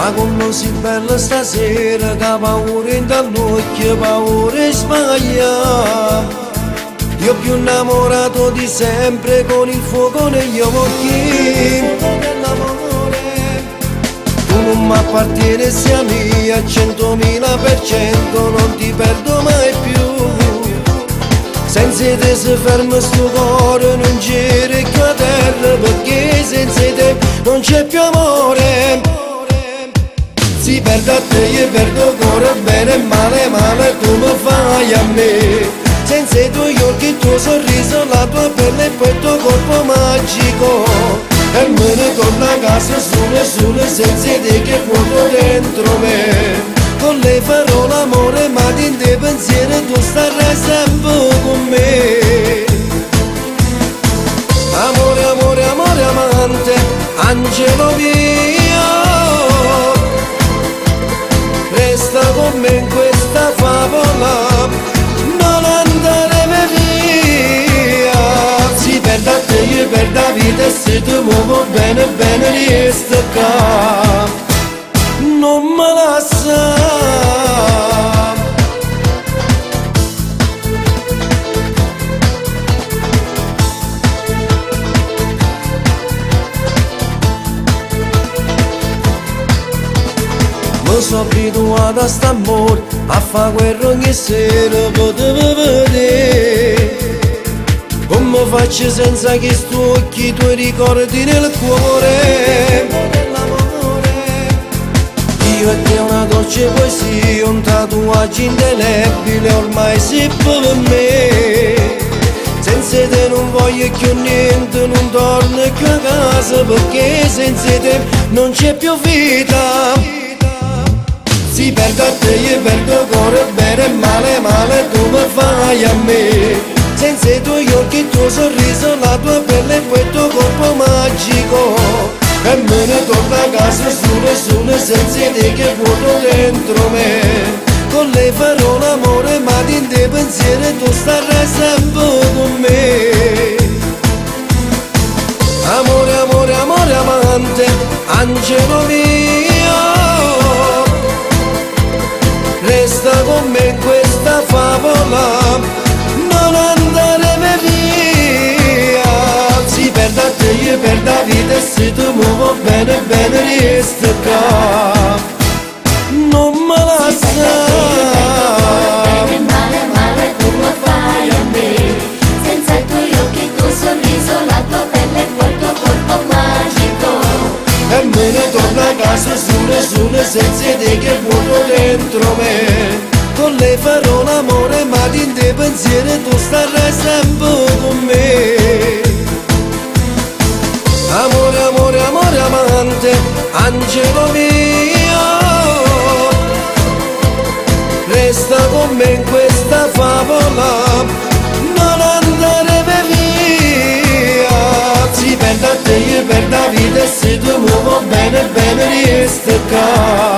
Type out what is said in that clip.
Ma come si bella stasera, che paura in dall'occhio, paura e sbaglia. Io più innamorato di sempre, con il fuoco negli occhi. Tu non mi appartieni, sia mia, 100.000%, non ti perdo mai più. Senza te si ferma sto cuore, non gira più a terra, perché senza te non c'è più amore. Si perde a te, io perdo il cuore, bene e male, male tu mi fai a me. Senza i tuoi occhi, il tuo sorriso, la tua pelle e poi il tuo corpo magico. E me ne torno a casa solo, senza te che vuoto dentro me. Con le farò l'amore, ma in te pensiero tu starai sempre con me. Amore, amore, amore, amante, angelo mio, resta con me in questa favola, non andare via. Si perde a te, io perdo la vita, e se ti muovo bene, bene riesco qua. Non me lascia. Mi sono abituato a st'amore, a fare guerra ogni sera, potevo vedere. Come faccio senza che sti occhi, i tuoi ricordi nel cuore. Io e te una dolce poesia, un tatuaggio indelebile, ormai sei per me. Senza te non voglio più niente, non torno più a casa, perché senza te non c'è più vita. Si perde a te, io perdo il cuore, bene e male, male tu mi fai a me. Senza i tuoi occhi, il tuo sorriso, la tua pelle e poi il tuo corpo magico. E me ne torno a casa solo, senza te che vuoto dentro me. Con le farò l'amore, ma in te pensiero tu starai sempre con me. Amore, amore, amore, amante, angelo mio, resta con me in questa favola, non andare via. Si perde a te, io perdo la vita, e se ti muovo bene, bene riesco qua. Non me lascia. Bene, male, male tu mi fai a me. Senza i tuoi occhi, il tuo sorriso, la tua pelle e poi il tuo corpo magico. E me ne torno a casa solo, senza te che vuoto dentro me. Con le farò l'amore, ma in te pensiero tu starai sempre con me. Amore, amore, amore, amante, angelo mio, resta con me in questa favola, non andare via. Si perde a te, io perdo la vita, e se ti muovo bene, bene riesco qua.